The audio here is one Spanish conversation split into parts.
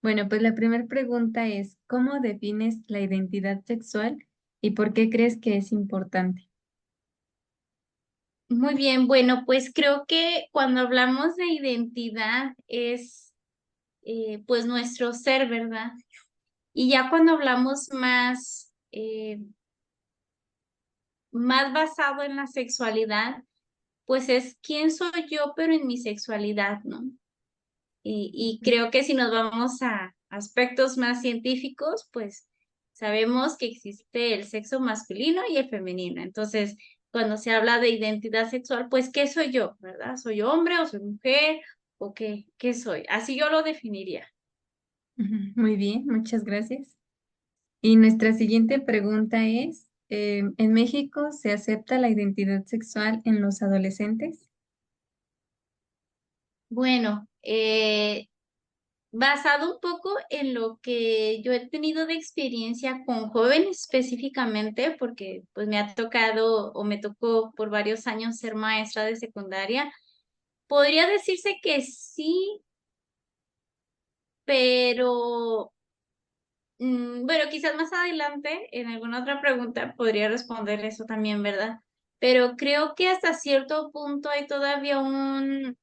Bueno, pues la primera pregunta es, ¿cómo defines la identidad sexual y por qué crees que es importante? Muy bien, bueno, pues creo que cuando hablamos de identidad es pues nuestro ser, ¿verdad? Y ya cuando hablamos más basado en la sexualidad, pues es quién soy yo, pero en mi sexualidad, ¿no? Y creo que si nos vamos a aspectos más científicos, pues sabemos que existe el sexo masculino y el femenino. Entonces, cuando se habla de identidad sexual, pues, ¿qué soy yo? ¿Verdad? ¿Soy hombre o soy mujer? ¿O qué soy? Así yo lo definiría. Ujú, muy bien, muchas gracias. Y nuestra siguiente pregunta es, ¿en México se acepta la identidad sexual en los adolescentes? Bueno, basado un poco en lo que yo he tenido de experiencia con jóvenes específicamente, porque pues me ha tocado o me tocó por varios años ser maestra de secundaria, podría decirse que sí, pero bueno, quizás más adelante en alguna otra pregunta podría responder eso también, ¿verdad? Pero creo que hasta cierto punto hay todavía un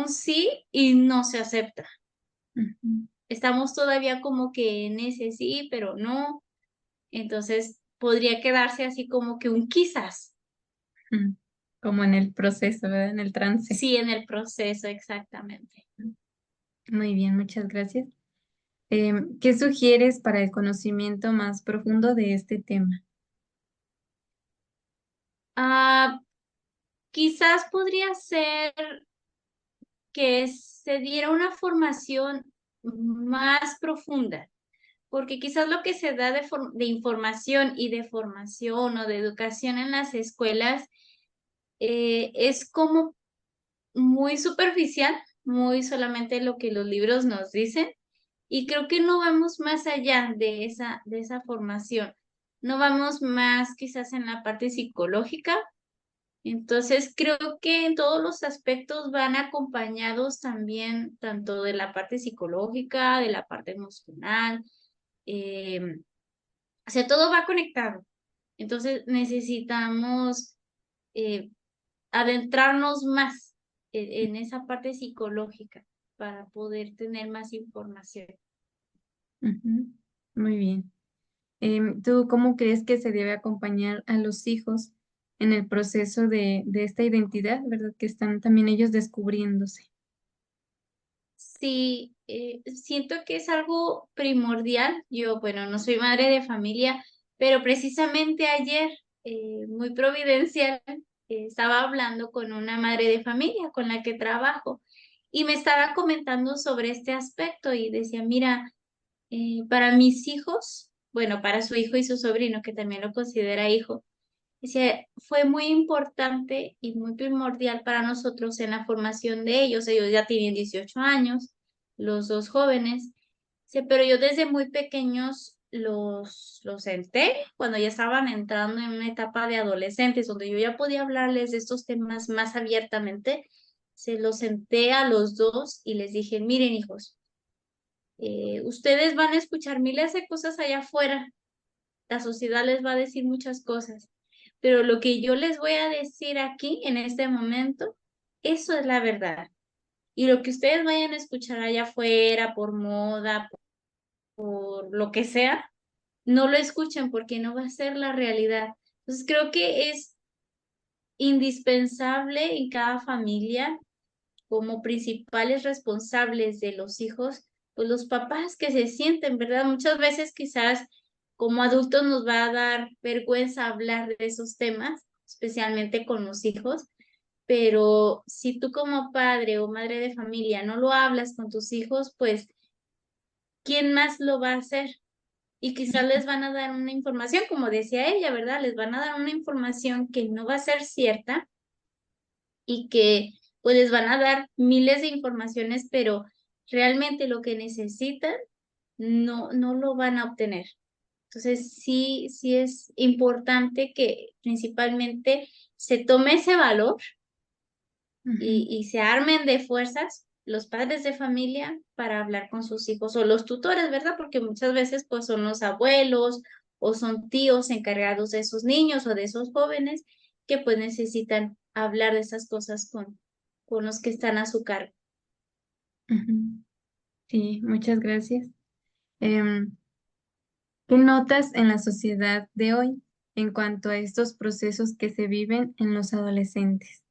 sí y no se acepta. Ujú, Estamos todavía como que en ese sí, pero no. Entonces podría quedarse así como que un quizás. ujú. Como en el proceso, ¿verdad? En el trance. Sí, en el proceso, exactamente. Muy bien, muchas gracias. ¿Qué sugieres para el conocimiento más profundo de este tema? Ah, quizás podría ser que se diera una formación más profunda, porque quizás lo que se da de información y de formación o de educación en las escuelas es como muy superficial, muy solamente lo que los libros nos dicen, y creo que no vamos más allá de esa formación. No vamos más quizás en la parte psicológica. Entonces, creo que en todos los aspectos van acompañados también, tanto de la parte psicológica, de la parte emocional, o sea, todo va conectado. Entonces, necesitamos eh, adentrarnos más en esa parte psicológica para poder tener más información. Ujú, muy bien. ¿Tú cómo crees que se debe acompañar a los hijos en el proceso de esta identidad, verdad? Que están también ellos descubriéndose. Sí, siento que es algo primordial. Yo, bueno, no soy madre de familia, pero precisamente ayer, muy providencial, estaba hablando con una madre de familia con la que trabajo y me estaba comentando sobre este aspecto y decía, mira, para mis hijos, bueno, para su hijo y su sobrino, que también lo considera hijo, dice, fue muy importante y muy primordial para nosotros en la formación de ellos. Ellos ya tienen 18 años, los dos jóvenes. Dice, pero yo desde muy pequeños los senté cuando ya estaban entrando en una etapa de adolescentes, donde yo ya podía hablarles de estos temas más abiertamente. Se los senté a los dos y les dije, miren hijos, ustedes van a escuchar miles de cosas allá afuera, la sociedad les va a decir muchas cosas, pero lo que yo les voy a decir aquí en este momento, eso es la verdad. Y lo que ustedes vayan a escuchar allá afuera por moda, por lo que sea, no lo escuchen porque no va a ser la realidad. Entonces creo que es indispensable en cada familia como principales responsables de los hijos, pues los papás que se sienten, ¿verdad? Muchas veces quizás como adultos nos va a dar vergüenza hablar de esos temas, especialmente con los hijos, pero si tú como padre o madre de familia no lo hablas con tus hijos, pues ¿quién más lo va a hacer? Y quizás les van a dar una información, como decía ella, ¿verdad? Les van a dar una información que no va a ser cierta y que pues les van a dar miles de informaciones, pero realmente lo que necesitan no lo van a obtener. Entonces, sí es importante que principalmente se tome ese valor Ujú, y se armen de fuerzas los padres de familia para hablar con sus hijos o los tutores, ¿verdad? Porque muchas veces pues son los abuelos o son tíos encargados de esos niños o de esos jóvenes que pues necesitan hablar de esas cosas con los que están a su cargo. Ujú. Sí, muchas gracias. Em, ¿Qué notas en la sociedad de hoy en cuanto a estos procesos que se viven en los adolescentes?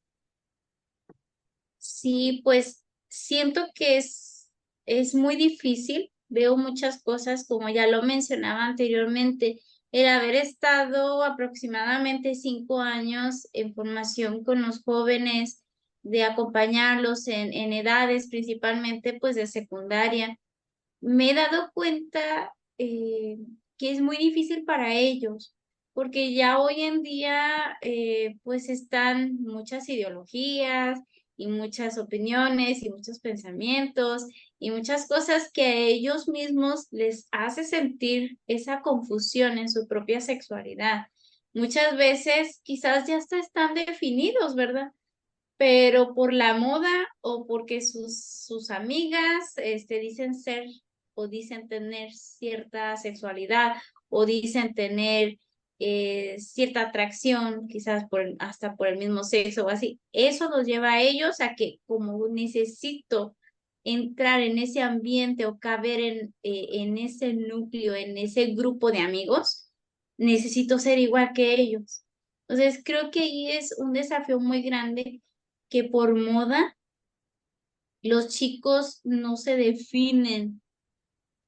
Sí, pues siento que es muy difícil. Veo muchas cosas, como ya lo mencionaba anteriormente, el haber estado aproximadamente 5 años en formación con los jóvenes, de acompañarlos en edades principalmente pues de secundaria. Me he dado cuenta que es muy difícil para ellos, porque ya hoy en día pues están muchas ideologías y muchas opiniones y muchos pensamientos y muchas cosas que a ellos mismos les hace sentir esa confusión en su propia sexualidad. Muchas veces quizás ya hasta están definidos, ¿verdad? Pero por la moda o porque sus amigas dicen ser o dicen tener cierta sexualidad o dicen tener cierta atracción, quizás hasta por el mismo sexo o así, eso los lleva a ellos a que como necesito entrar en ese ambiente o caber en ese núcleo, en ese grupo de amigos, necesito ser igual que ellos. Entonces, creo que ahí es un desafío muy grande que por moda los chicos no se definen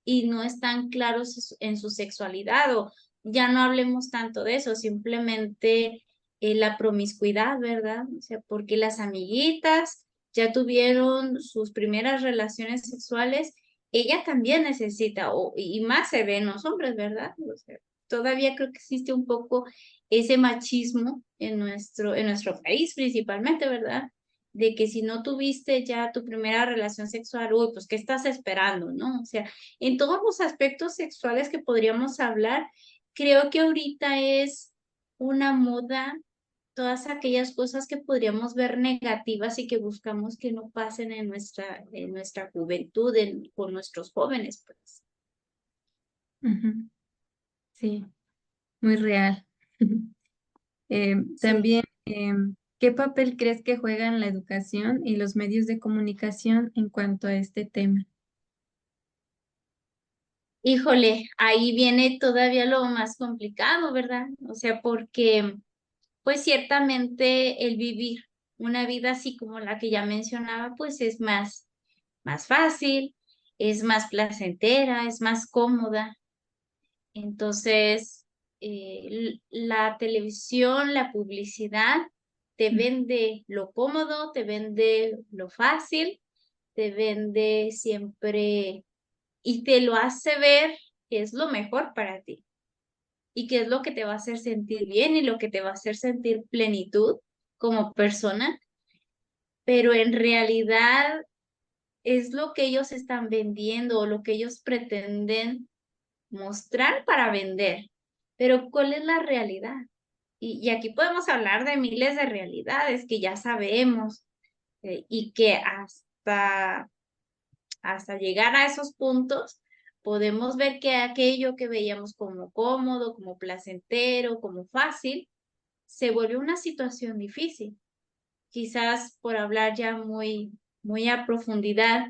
y no están claros en su sexualidad o ya no hablemos tanto de eso, simplemente la promiscuidad, ¿verdad? O sea, porque las amiguitas ya tuvieron sus primeras relaciones sexuales, ella también necesita, y más se ve en los hombres, ¿verdad? O sea, todavía creo que existe un poco ese machismo en nuestro país principalmente, ¿verdad? De que si no tuviste ya tu primera relación sexual, uy, pues, ¿qué estás esperando, no? O sea, en todos los aspectos sexuales que podríamos hablar, creo que ahorita es una moda todas aquellas cosas que podríamos ver negativas y que buscamos que no pasen en nuestra juventud, con nuestros jóvenes, pues. Ujú. Sí, muy real. Sí. También, ¿qué papel crees que juegan la educación y los medios de comunicación en cuanto a este tema? Híjole, ahí viene todavía lo más complicado, ¿verdad? O sea, porque pues ciertamente el vivir una vida así como la que ya mencionaba, pues es más fácil, es más placentera, es más cómoda. Entonces, la televisión, la publicidad, te Mm, vende lo cómodo, te vende lo fácil, te vende siempre y te lo hace ver que es lo mejor para ti y que es lo que te va a hacer sentir bien y lo que te va a hacer sentir plenitud como persona, pero en realidad es lo que ellos están vendiendo o lo que ellos pretenden mostrar para vender. Pero ¿cuál es la realidad? Y aquí podemos hablar de miles de realidades que ya sabemos y que hasta llegar a esos puntos podemos ver que aquello que veíamos como cómodo, como placentero, como fácil, se vuelve una situación difícil. Quizás por hablar ya muy a profundidad,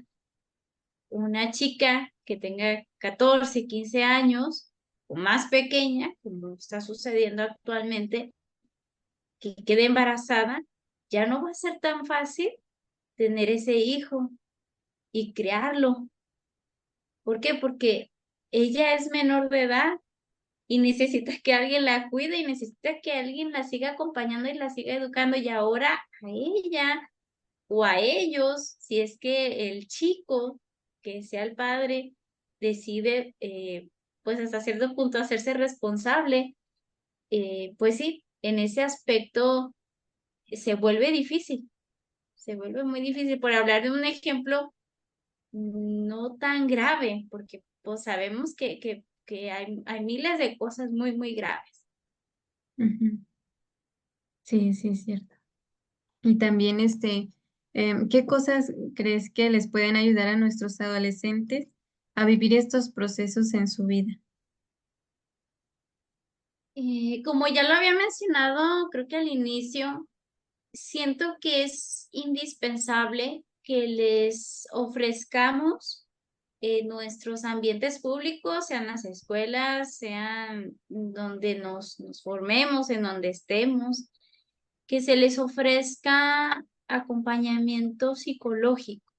una chica que tenga 14, 15 años o más pequeña, como está sucediendo actualmente, que quede embarazada, ya no va a ser tan fácil tener ese hijo y criarlo. ¿Por qué? Porque ella es menor de edad y necesita que alguien la cuide y necesita que alguien la siga acompañando y la siga educando y ahora a ella o a ellos, si es que el chico, que sea el padre, decide, pues hasta cierto punto hacerse responsable, pues sí, en ese aspecto se vuelve difícil, se vuelve muy difícil. Por hablar de un ejemplo no tan grave, porque pues sabemos que hay miles de cosas muy graves. ujú. Sí, sí, es cierto. Y también, ¿Qué cosas crees que les pueden ayudar a nuestros adolescentes a vivir estos procesos en su vida? Como ya lo había mencionado, creo que al inicio, siento que es indispensable que les ofrezcamos nuestros ambientes públicos, sean las escuelas, sean donde nos formemos, en donde estemos, que se les ofrezca acompañamiento psicológico,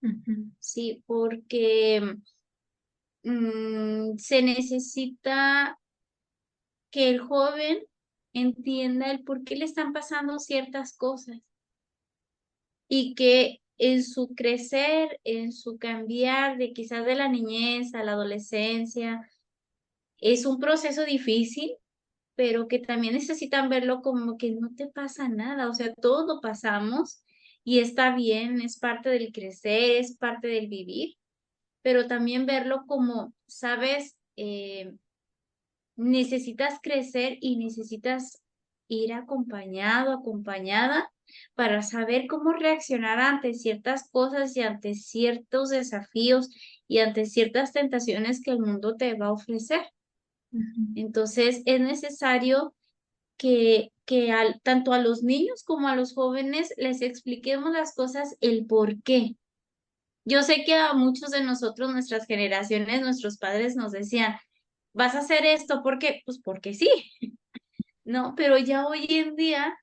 Ujú, ¿sí? Porque se necesita que el joven entienda el por qué le están pasando ciertas cosas y que en su crecer, en su cambiar de quizás de la niñez a la adolescencia, es un proceso difícil, pero que también necesitan verlo como que no te pasa nada, o sea, todos lo pasamos y está bien, es parte del crecer, es parte del vivir, pero también verlo como, sabes, necesitas crecer y necesitas ir acompañado, acompañada para saber cómo reaccionar ante ciertas cosas y ante ciertos desafíos y ante ciertas tentaciones que el mundo te va a ofrecer. ujú, Entonces, es necesario que tanto a los niños como a los jóvenes les expliquemos las cosas, el por qué. Yo sé que a muchos de nosotros, nuestras generaciones, nuestros padres nos decían, vas a hacer esto, ¿por qué? Pues porque sí, ¿no? Pero ya hoy en día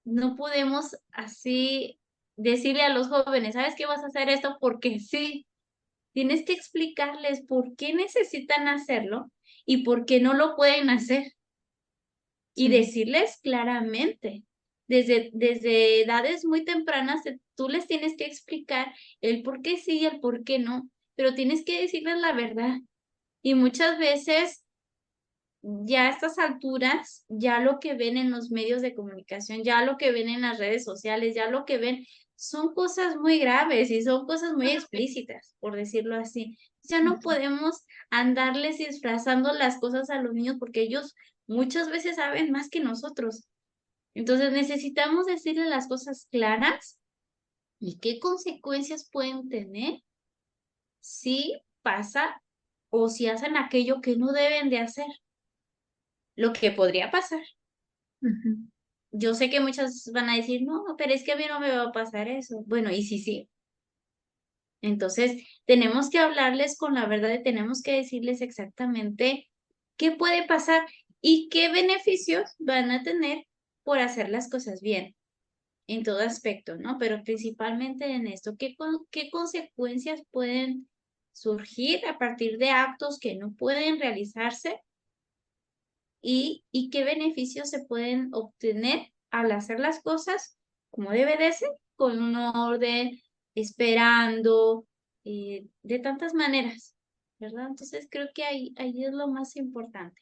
no podemos así decirle a los jóvenes, ¿sabes qué? Vas a hacer esto porque sí. Tienes que explicarles por qué necesitan hacerlo y por qué no lo pueden hacer. Y sí, decirles claramente, desde edades muy tempranas, tú les tienes que explicar el por qué sí y el por qué no, pero tienes que decirles la verdad. Y muchas veces, ya a estas alturas, ya lo que ven en los medios de comunicación, ya lo que ven en las redes sociales, ya lo que ven son cosas muy graves y son cosas muy explícitas, por decirlo así. Ya no ujú, podemos andarles disfrazando las cosas a los niños porque ellos muchas veces saben más que nosotros. Entonces necesitamos decirles las cosas claras y qué consecuencias pueden tener si pasa o si hacen aquello que no deben de hacer, lo que podría pasar. ujú, Yo sé que muchas van a decir, no, pero es que a mí no me va a pasar eso. Bueno, y sí, sí. Entonces, tenemos que hablarles con la verdad y tenemos que decirles exactamente qué puede pasar y qué beneficios van a tener por hacer las cosas bien, en todo aspecto, ¿no? Pero principalmente en esto, qué consecuencias pueden surgir a partir de actos que no pueden realizarse y qué beneficios se pueden obtener al hacer las cosas como debe de ser, con un orden, esperando, de tantas maneras, ¿verdad? Entonces creo que ahí es lo más importante.